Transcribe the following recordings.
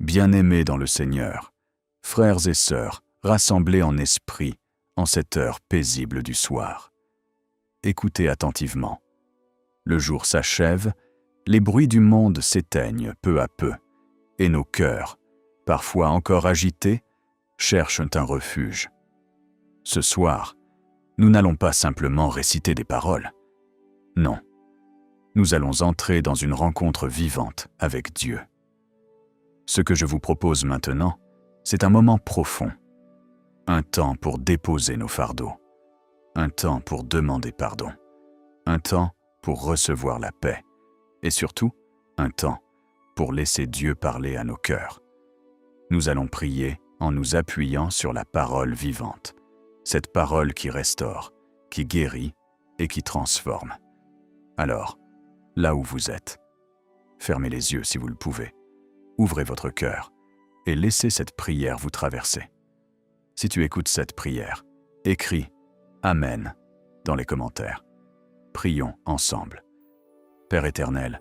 Bien-aimés dans le Seigneur, frères et sœurs, rassemblés en esprit en cette heure paisible du soir. Écoutez attentivement. Le jour s'achève, les bruits du monde s'éteignent peu à peu, et nos cœurs, parfois encore agités, cherchent un refuge. Ce soir, nous n'allons pas simplement réciter des paroles. Non, nous allons entrer dans une rencontre vivante avec Dieu. Ce que je vous propose maintenant, c'est un moment profond, un temps pour déposer nos fardeaux, un temps pour demander pardon, un temps pour recevoir la paix, et surtout, un temps pour laisser Dieu parler à nos cœurs. Nous allons prier en nous appuyant sur la parole vivante, cette parole qui restaure, qui guérit et qui transforme. Alors, là où vous êtes, fermez les yeux si vous le pouvez, ouvrez votre cœur et laissez cette prière vous traverser. Si tu écoutes cette prière, écris « Amen » dans les commentaires. Prions ensemble. Père éternel,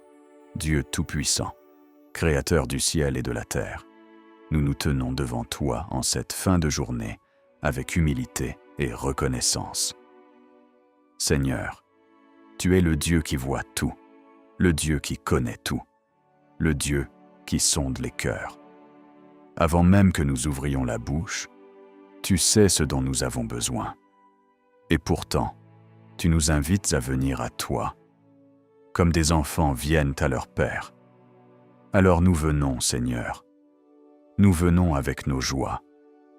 Dieu Tout-Puissant, Créateur du ciel et de la terre, nous nous tenons devant toi en cette fin de journée avec humilité et reconnaissance. Seigneur, tu es le Dieu qui voit tout, le Dieu qui connaît tout, le Dieu qui sonde les cœurs. Avant même que nous ouvrions la bouche, tu sais ce dont nous avons besoin. Et pourtant, tu nous invites à venir à toi, comme des enfants viennent à leur Père. Alors nous venons, Seigneur. Nous venons avec nos joies,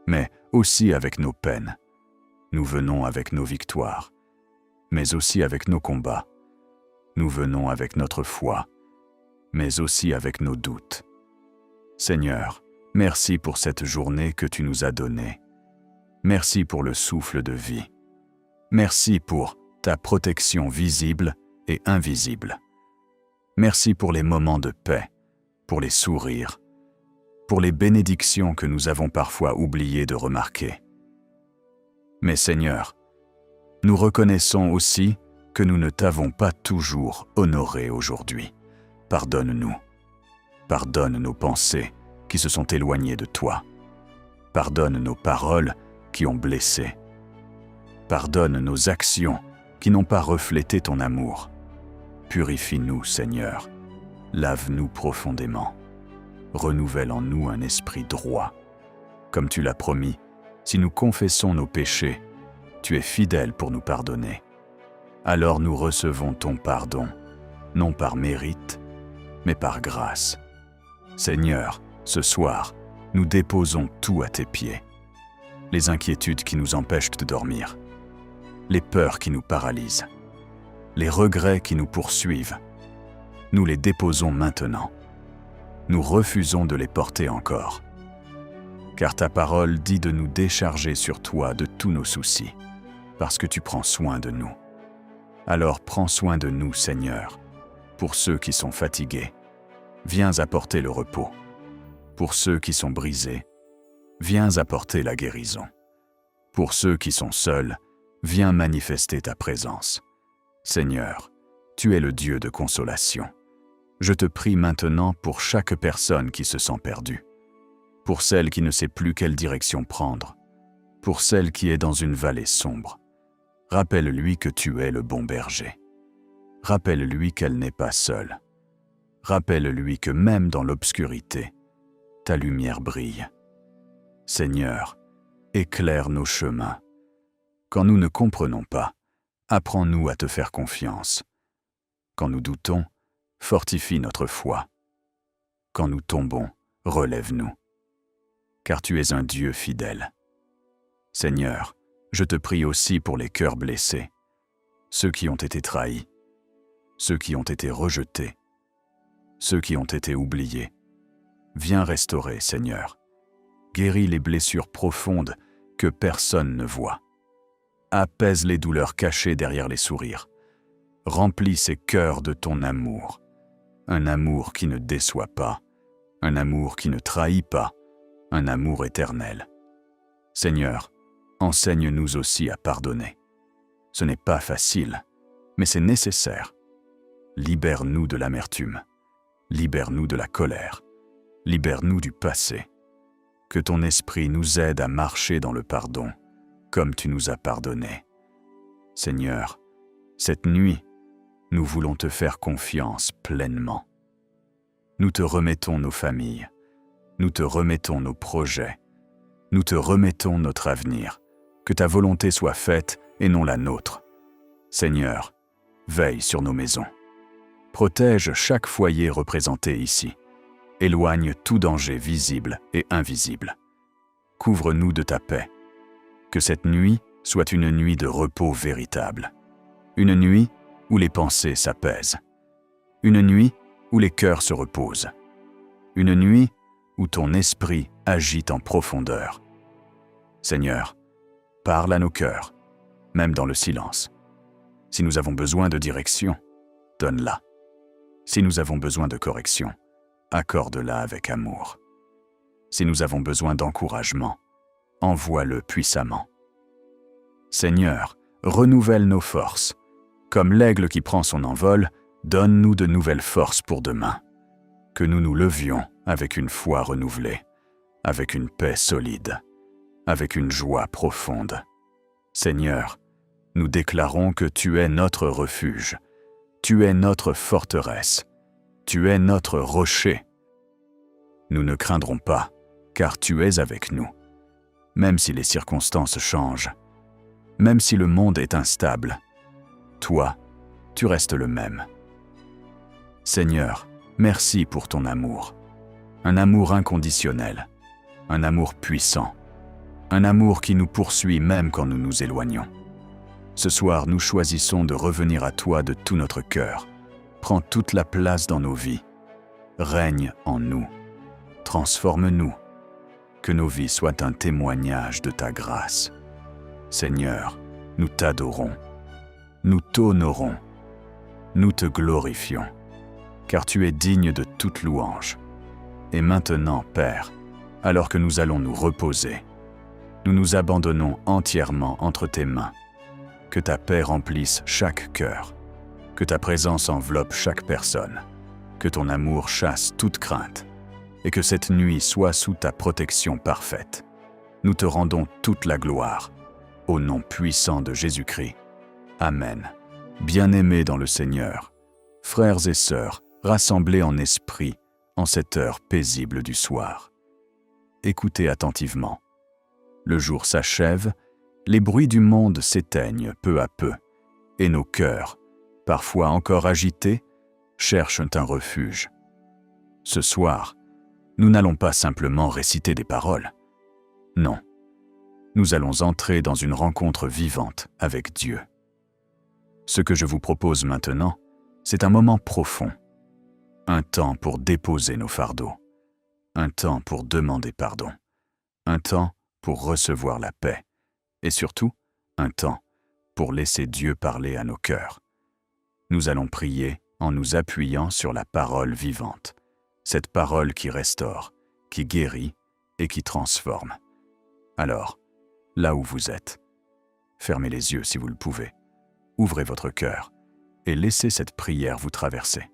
mais aussi avec nos peines. Nous venons avec nos victoires, mais aussi avec nos combats. Nous venons avec notre foi, mais aussi avec nos doutes. Seigneur, merci pour cette journée que tu nous as donnée. Merci pour le souffle de vie. Merci pour ta protection visible et invisible. Merci pour les moments de paix, pour les sourires, pour les bénédictions que nous avons parfois oublié de remarquer. Mais Seigneur, nous reconnaissons aussi que nous ne t'avons pas toujours honoré aujourd'hui. Pardonne-nous. Pardonne nos pensées qui se sont éloignées de toi. Pardonne nos paroles qui ont blessé. Pardonne nos actions qui n'ont pas reflété ton amour. Purifie-nous, Seigneur. Lave-nous profondément. Renouvelle en nous un esprit droit. Comme tu l'as promis, si nous confessons nos péchés, tu es fidèle pour nous pardonner. Alors nous recevons ton pardon, non par mérite, mais par grâce. Seigneur, ce soir, nous déposons tout à tes pieds. Les inquiétudes qui nous empêchent de dormir, les peurs qui nous paralysent, les regrets qui nous poursuivent, nous les déposons maintenant. Nous refusons de les porter encore. Car ta parole dit de nous décharger sur toi de tous nos soucis, parce que tu prends soin de nous. Alors prends soin de nous, Seigneur. Pour ceux qui sont fatigués, viens apporter le repos. Pour ceux qui sont brisés, viens apporter la guérison. Pour ceux qui sont seuls, viens manifester ta présence. Seigneur, tu es le Dieu de consolation. Je te prie maintenant pour chaque personne qui se sent perdue, pour celle qui ne sait plus quelle direction prendre, pour celle qui est dans une vallée sombre. Rappelle-lui que tu es le bon berger. Rappelle-lui qu'elle n'est pas seule. Rappelle-lui que même dans l'obscurité, ta lumière brille. Seigneur, éclaire nos chemins. Quand nous ne comprenons pas, apprends-nous à te faire confiance. Quand nous doutons, fortifie notre foi. Quand nous tombons, relève-nous. Car tu es un Dieu fidèle. Seigneur, je te prie aussi pour les cœurs blessés, ceux qui ont été trahis, ceux qui ont été rejetés, ceux qui ont été oubliés. Viens restaurer, Seigneur. Guéris les blessures profondes que personne ne voit. Apaise les douleurs cachées derrière les sourires. Remplis ces cœurs de ton amour. Un amour qui ne déçoit pas, un amour qui ne trahit pas, un amour éternel. Seigneur, enseigne-nous aussi à pardonner. Ce n'est pas facile, mais c'est nécessaire. Libère-nous de l'amertume. Libère-nous de la colère. libère-nous du passé. Que ton esprit nous aide à marcher dans le pardon, comme tu nous as pardonné. Seigneur, cette nuit, nous voulons te faire confiance pleinement. Nous te remettons nos familles, nous te remettons nos projets, nous te remettons notre avenir. Que ta volonté soit faite et non la nôtre. Seigneur, veille sur nos maisons. Protège chaque foyer représenté ici. Éloigne tout danger visible et invisible. Couvre-nous de ta paix. Que cette nuit soit une nuit de repos véritable. Une nuit où les pensées s'apaisent. Une nuit où les cœurs se reposent. Une nuit où ton esprit agit en profondeur. Seigneur, parle à nos cœurs, même dans le silence. Si nous avons besoin de direction, donne-la. Si nous avons besoin de correction, accorde-la avec amour. Si nous avons besoin d'encouragement, envoie-le puissamment. Seigneur, renouvelle nos forces. Comme l'aigle qui prend son envol, donne-nous de nouvelles forces pour demain. Que nous nous levions avec une foi renouvelée, avec une paix solide, avec une joie profonde. Seigneur, nous déclarons que tu es notre refuge, tu es notre forteresse, tu es notre rocher. Nous ne craindrons pas, car tu es avec nous, même si les circonstances changent, même si le monde est instable. Toi, tu restes le même. Seigneur, merci pour ton amour, un amour inconditionnel, un amour puissant, un amour qui nous poursuit même quand nous nous éloignons. Ce soir, nous choisissons de revenir à toi de tout notre cœur. Prends toute la place dans nos vies. Règne en nous. Transforme-nous. Que nos vies soient un témoignage de ta grâce. Seigneur, nous t'adorons. Nous t'honorons. Nous te glorifions. Car tu es digne de toute louange. Et maintenant, Père, alors que nous allons nous reposer, nous nous abandonnons entièrement entre tes mains. Que ta paix remplisse chaque cœur, que ta présence enveloppe chaque personne, que ton amour chasse toute crainte, et que cette nuit soit sous ta protection parfaite. Nous te rendons toute la gloire, au nom puissant de Jésus-Christ. Amen. Bien-aimés dans le Seigneur, frères et sœurs, rassemblés en esprit, en cette heure paisible du soir. Écoutez attentivement. Le jour s'achève, les bruits du monde s'éteignent peu à peu, et nos cœurs, parfois encore agités, cherchent un refuge. Ce soir, nous n'allons pas simplement réciter des paroles. Non, nous allons entrer dans une rencontre vivante avec Dieu. Ce que je vous propose maintenant, c'est un moment profond, un temps pour déposer nos fardeaux, un temps pour demander pardon, un temps pour recevoir la paix, et surtout, un temps pour laisser Dieu parler à nos cœurs. Nous allons prier en nous appuyant sur la parole vivante, cette parole qui restaure, qui guérit et qui transforme. Alors, là où vous êtes, fermez les yeux si vous le pouvez, ouvrez votre cœur et laissez cette prière vous traverser.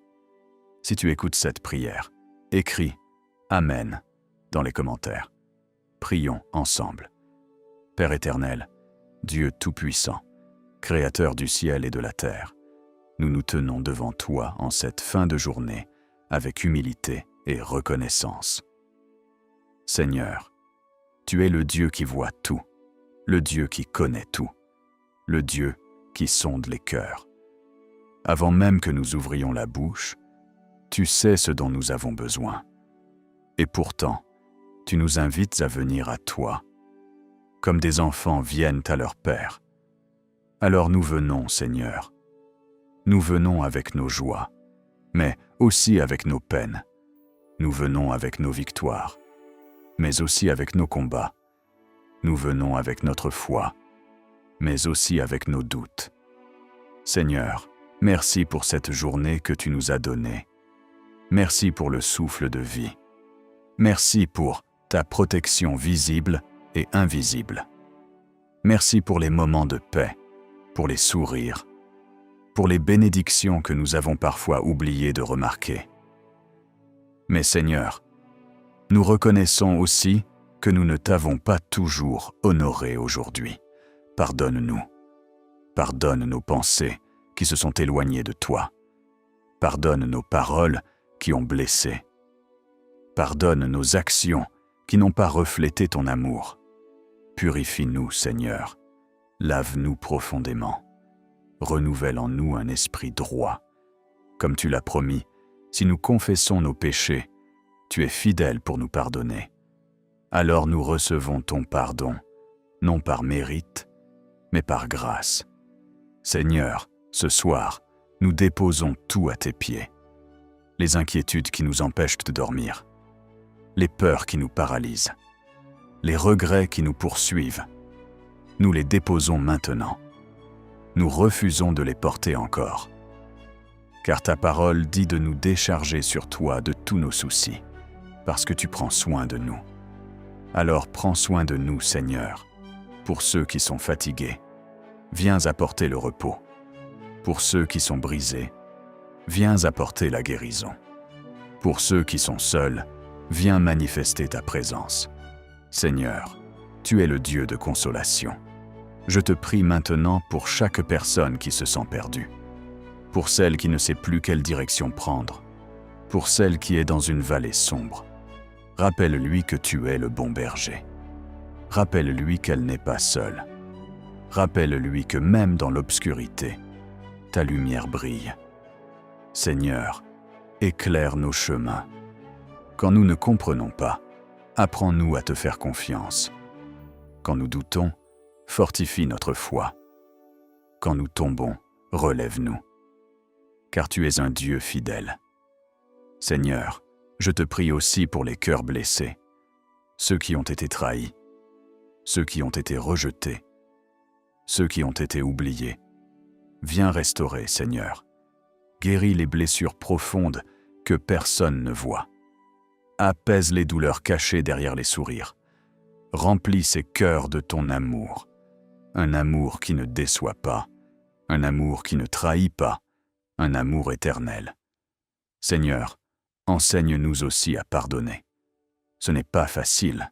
Si tu écoutes cette prière, écris « Amen » dans les commentaires. Prions ensemble. Père éternel, Dieu Tout-Puissant, Créateur du ciel et de la terre, nous nous tenons devant toi en cette fin de journée avec humilité et reconnaissance. Seigneur, tu es le Dieu qui voit tout, le Dieu qui connaît tout, le Dieu qui sonde les cœurs. Avant même que nous ouvrions la bouche, tu sais ce dont nous avons besoin. Et pourtant, tu nous invites à venir à toi, comme des enfants viennent à leur Père. Alors nous venons, Seigneur. Nous venons avec nos joies, mais aussi avec nos peines. Nous venons avec nos victoires, mais aussi avec nos combats. Nous venons avec notre foi, mais aussi avec nos doutes. Seigneur, merci pour cette journée que tu nous as donnée. Merci pour le souffle de vie. Merci pour ta protection visible et invisible. Merci pour les moments de paix, pour les sourires, pour les bénédictions que nous avons parfois oublié de remarquer. Mais Seigneur, Nous reconnaissons aussi que nous ne t'avons pas toujours honoré aujourd'hui. Pardonne-nous. Pardonne nos pensées qui se sont éloignées de toi. Pardonne nos paroles qui ont blessé. Pardonne nos actions qui n'ont pas reflété ton amour. Purifie-nous, Seigneur. Lave-nous profondément. Renouvelle en nous un esprit droit. Comme tu l'as promis, si nous confessons nos péchés, tu es fidèle pour nous pardonner. Alors nous recevons ton pardon, non par mérite, mais par grâce. Seigneur, ce soir, nous déposons tout à tes pieds. Les inquiétudes qui nous empêchent de dormir, les peurs qui nous paralysent, les regrets qui nous poursuivent, nous les déposons maintenant. Nous refusons de les porter encore. Car ta parole dit de nous décharger sur toi de tous nos soucis, parce que tu prends soin de nous. Alors prends soin de nous, Seigneur. Pour ceux qui sont fatigués, viens apporter le repos. Pour ceux qui sont brisés, viens apporter la guérison. Pour ceux qui sont seuls, viens manifester ta présence. Seigneur, tu es le Dieu de consolation. Je te prie maintenant pour chaque personne qui se sent perdue, pour celle qui ne sait plus quelle direction prendre, pour celle qui est dans une vallée sombre. Rappelle-lui que tu es le bon berger. Rappelle-lui qu'elle n'est pas seule. Rappelle-lui que même dans l'obscurité, ta lumière brille. Seigneur, éclaire nos chemins. Quand nous ne comprenons pas, apprends-nous à te faire confiance. Quand nous doutons, fortifie notre foi. Quand nous tombons, relève-nous. Car tu es un Dieu fidèle. Seigneur, je te prie aussi pour les cœurs blessés, ceux qui ont été trahis, ceux qui ont été rejetés, ceux qui ont été oubliés. Viens restaurer, Seigneur. Guéris les blessures profondes que personne ne voit. Apaise les douleurs cachées derrière les sourires. Remplis ces cœurs de ton amour. Un amour qui ne déçoit pas, un amour qui ne trahit pas, un amour éternel. Seigneur, enseigne-nous aussi à pardonner. Ce n'est pas facile,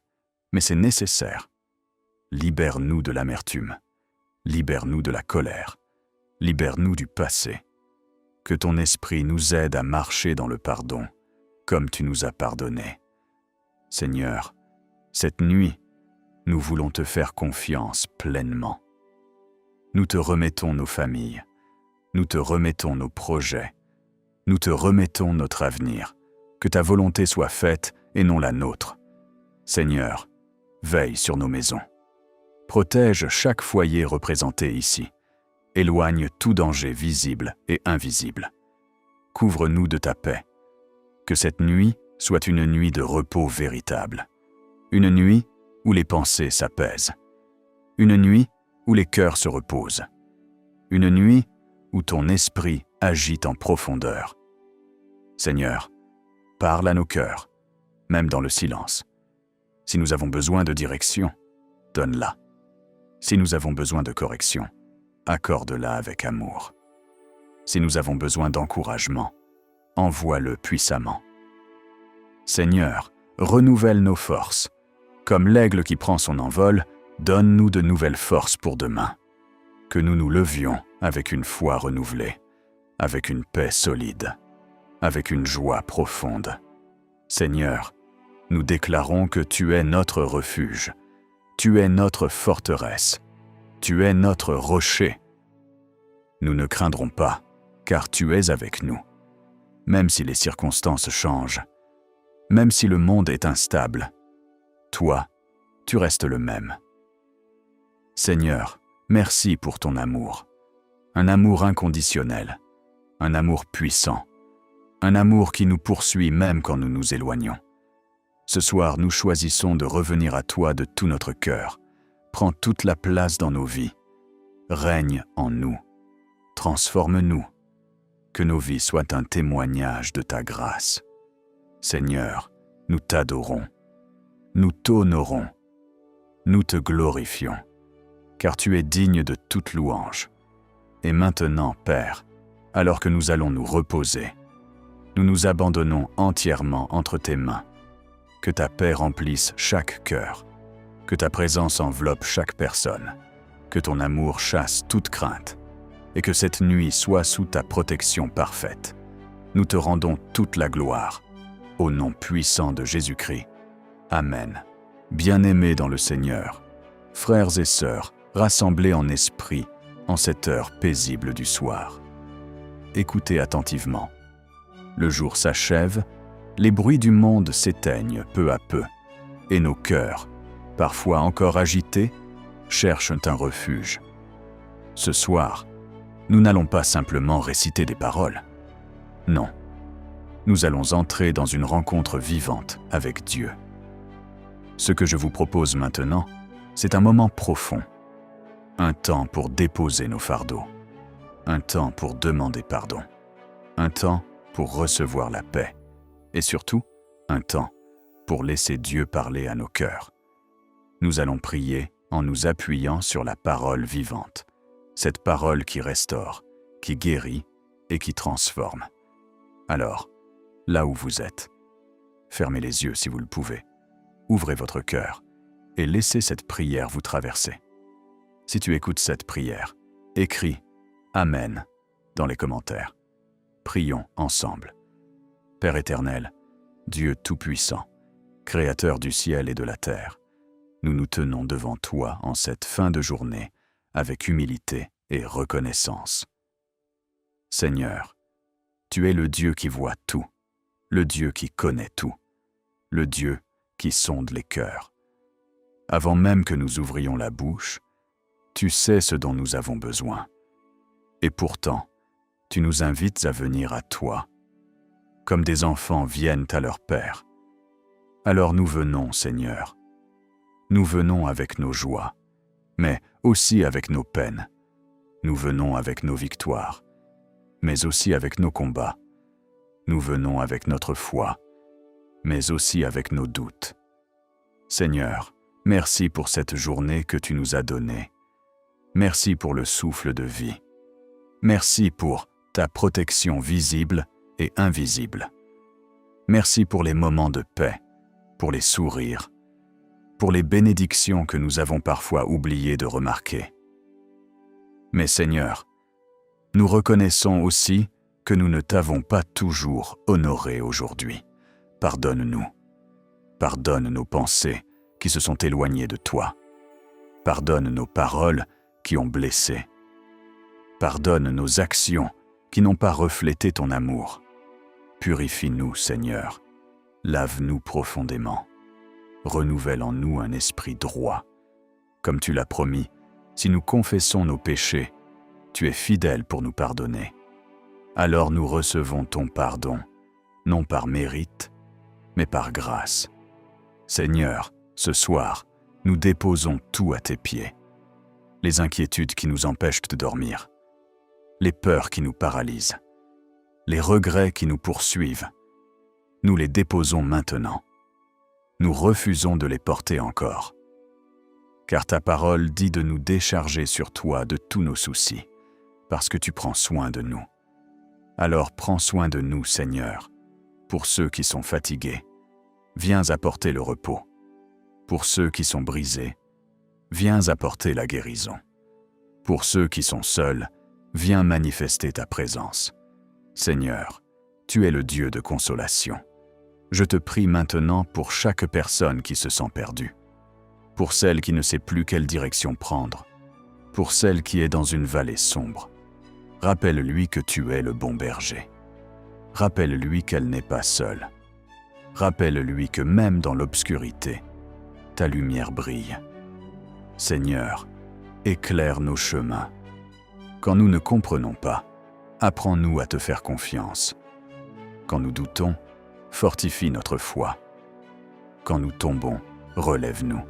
mais c'est nécessaire. Libère-nous de l'amertume. Libère-nous de la colère. Libère-nous du passé. Que ton esprit nous aide à marcher dans le pardon, comme tu nous as pardonné. Seigneur, cette nuit, nous voulons te faire confiance pleinement. Nous te remettons nos familles. Nous te remettons nos projets. Nous te remettons notre avenir. Que ta volonté soit faite et non la nôtre. Seigneur, veille sur nos maisons. Protège chaque foyer représenté ici. Éloigne tout danger visible et invisible. Couvre-nous de ta paix. Que cette nuit soit une nuit de repos véritable. Une nuit où les pensées s'apaisent. Une nuit où les cœurs se reposent. Une nuit où ton esprit agit en profondeur. Seigneur, parle à nos cœurs, même dans le silence. Si nous avons besoin de direction, donne-la. Si nous avons besoin de correction, accorde-la avec amour. Si nous avons besoin d'encouragement, envoie-le puissamment. Seigneur, renouvelle nos forces. Comme l'aigle qui prend son envol, donne-nous de nouvelles forces pour demain. Que nous nous levions avec une foi renouvelée, avec une paix solide, avec une joie profonde. Seigneur, nous déclarons que tu es notre refuge, tu es notre forteresse, tu es notre rocher. Nous ne craindrons pas, car tu es avec nous. Même si les circonstances changent, même si le monde est instable, toi, tu restes le même. Seigneur, merci pour ton amour. Un amour inconditionnel, un amour puissant, un amour qui nous poursuit même quand nous nous éloignons. Ce soir, nous choisissons de revenir à toi de tout notre cœur. Prends toute la place dans nos vies. Règne en nous. Transforme-nous. Que nos vies soient un témoignage de ta grâce. Seigneur, nous t'adorons. Nous t'honorons. Nous te glorifions. Car tu es digne de toute louange. Et maintenant, Père, alors que nous allons nous reposer, nous nous abandonnons entièrement entre tes mains. Que ta paix remplisse chaque cœur, que ta présence enveloppe chaque personne, que ton amour chasse toute crainte, et que cette nuit soit sous ta protection parfaite. Nous te rendons toute la gloire, au nom puissant de Jésus-Christ. Amen. Bien-aimés dans le Seigneur, frères et sœurs, rassemblés en esprit, en cette heure paisible du soir. Écoutez attentivement. Le jour s'achève, les bruits du monde s'éteignent peu à peu, et nos cœurs, parfois encore agités, cherchent un refuge. Ce soir, nous n'allons pas simplement réciter des paroles. Non, nous allons entrer dans une rencontre vivante avec Dieu. Ce que je vous propose maintenant, c'est un moment profond, un temps pour déposer nos fardeaux, un temps pour demander pardon, un temps pour recevoir la paix, et surtout, un temps pour laisser Dieu parler à nos cœurs. Nous allons prier en nous appuyant sur la parole vivante, cette parole qui restaure, qui guérit et qui transforme. Alors, là où vous êtes, fermez les yeux si vous le pouvez, ouvrez votre cœur et laissez cette prière vous traverser. Si tu écoutes cette prière, écris « Amen » dans les commentaires. Prions ensemble. Père éternel, Dieu Tout-Puissant, Créateur du ciel et de la terre, nous nous tenons devant toi en cette fin de journée avec humilité et reconnaissance. Seigneur, tu es le Dieu qui voit tout, le Dieu qui connaît tout, le Dieu qui sonde les cœurs. Avant même que nous ouvrions la bouche, tu sais ce dont nous avons besoin. Et pourtant, tu nous invites à venir à toi, comme des enfants viennent à leur Père. Alors nous venons, Seigneur. Nous venons avec nos joies, mais aussi avec nos peines. Nous venons avec nos victoires, mais aussi avec nos combats. Nous venons avec notre foi, mais aussi avec nos doutes. Seigneur, merci pour cette journée que tu nous as donnée. Merci pour le souffle de vie. Merci pour ta protection visible et invisible. Merci pour les moments de paix, pour les sourires, pour les bénédictions que nous avons parfois oublié de remarquer. Mais Seigneur, nous reconnaissons aussi que nous ne t'avons pas toujours honoré aujourd'hui. Pardonne-nous. Pardonne nos pensées qui se sont éloignées de toi. Pardonne nos paroles qui ont blessé. Pardonne nos actions qui n'ont pas reflété ton amour. Purifie-nous, Seigneur. Lave-nous profondément. Renouvelle en nous un esprit droit. Comme tu l'as promis, si nous confessons nos péchés, tu es fidèle pour nous pardonner. Alors nous recevons ton pardon, non par mérite, mais par grâce. Seigneur, ce soir, nous déposons tout à tes pieds. Les inquiétudes qui nous empêchent de dormir, les peurs qui nous paralysent, les regrets qui nous poursuivent, nous les déposons maintenant. Nous refusons de les porter encore. Car ta parole dit de nous décharger sur toi de tous nos soucis, parce que tu prends soin de nous. Alors prends soin de nous, Seigneur. Pour ceux qui sont fatigués, viens apporter le repos. Pour ceux qui sont brisés, viens apporter la guérison. Pour ceux qui sont seuls, viens manifester ta présence. Seigneur, tu es le Dieu de consolation. Je te prie maintenant pour chaque personne qui se sent perdue, pour celle qui ne sait plus quelle direction prendre, pour celle qui est dans une vallée sombre. Rappelle-lui que tu es le bon berger. Rappelle-lui qu'elle n'est pas seule. Rappelle-lui que même dans l'obscurité, ta lumière brille. Seigneur, éclaire nos chemins. Quand nous ne comprenons pas, apprends-nous à te faire confiance. Quand nous doutons, fortifie notre foi. Quand nous tombons, relève-nous.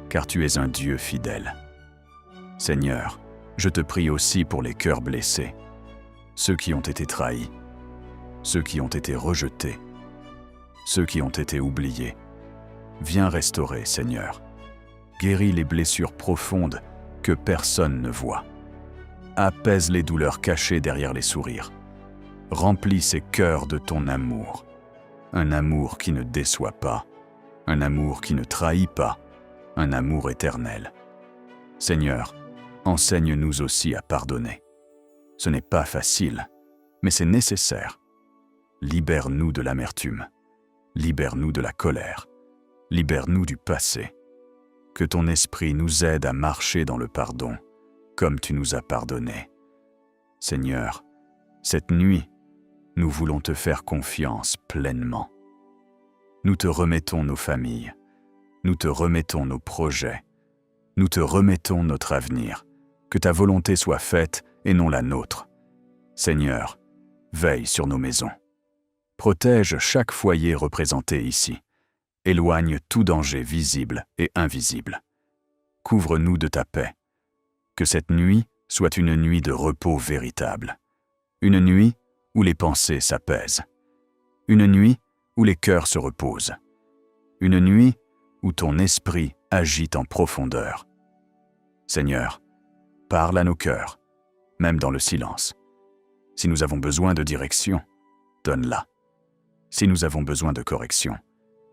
Car tu es un Dieu fidèle. Seigneur, je te prie aussi pour les cœurs blessés, ceux qui ont été trahis, ceux qui ont été rejetés, ceux qui ont été oubliés. Viens restaurer, Seigneur. Guéris les blessures profondes que personne ne voit. Apaise les douleurs cachées derrière les sourires. Remplis ces cœurs de ton amour. un amour qui ne déçoit pas, un amour qui ne trahit pas, un amour éternel. Seigneur, enseigne-nous aussi à pardonner. Ce n'est pas facile, mais c'est nécessaire. Libère-nous de l'amertume, libère-nous de la colère, libère-nous du passé. Que ton esprit nous aide à marcher dans le pardon, comme tu nous as pardonné. Seigneur, cette nuit, nous voulons te faire confiance pleinement. Nous te remettons nos familles, nous te remettons nos projets, nous te remettons notre avenir. Que ta volonté soit faite et non la nôtre. Seigneur, veille sur nos maisons. Protège chaque foyer représenté ici. Éloigne tout danger visible et invisible. Couvre-nous de ta paix. Que cette nuit soit une nuit de repos véritable. Une nuit où les pensées s'apaisent. Une nuit où les cœurs se reposent. Une nuit où ton esprit agit en profondeur. Seigneur, parle à nos cœurs, même dans le silence. Si nous avons besoin de direction, donne-la. Si nous avons besoin de correction,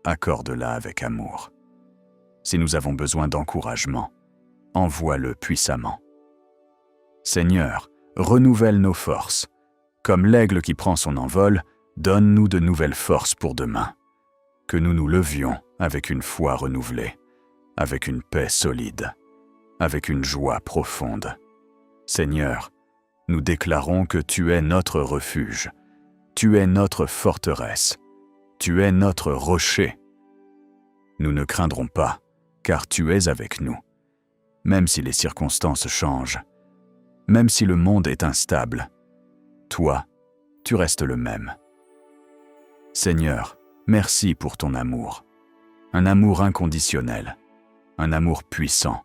accorde-la avec amour. Si nous avons besoin d'encouragement, envoie-le puissamment. Seigneur, renouvelle nos forces. Comme l'aigle qui prend son envol, donne-nous de nouvelles forces pour demain. Que nous nous levions avec une foi renouvelée, avec une paix solide, avec une joie profonde. Seigneur, nous déclarons que tu es notre refuge, tu es notre forteresse, tu es notre rocher. Nous ne craindrons pas, car tu es avec nous. Même si les circonstances changent, même si le monde est instable, toi, tu restes le même. Seigneur, merci pour ton amour. Un amour inconditionnel, un amour puissant,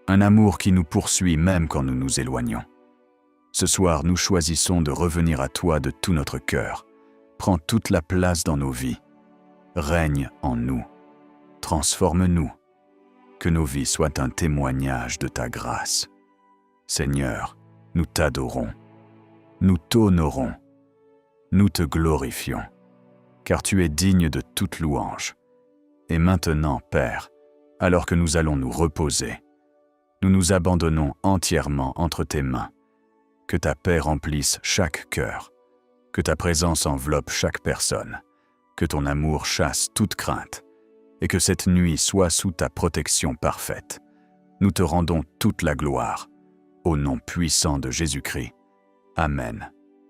un amour qui nous poursuit même quand nous nous éloignons. Ce soir, nous choisissons de revenir à toi de tout notre cœur. Prends toute la place dans nos vies. Règne en nous. Transforme-nous. Que nos vies soient un témoignage de ta grâce. Seigneur, nous t'adorons. Nous t'honorons. Nous te glorifions. Car tu es digne de toute louange. Et maintenant, Père, alors que nous allons nous reposer, nous nous abandonnons entièrement entre tes mains. Que ta paix remplisse chaque cœur, que ta présence enveloppe chaque personne, que ton amour chasse toute crainte, et que cette nuit soit sous ta protection parfaite. Nous te rendons toute la gloire, au nom puissant de Jésus-Christ. Amen.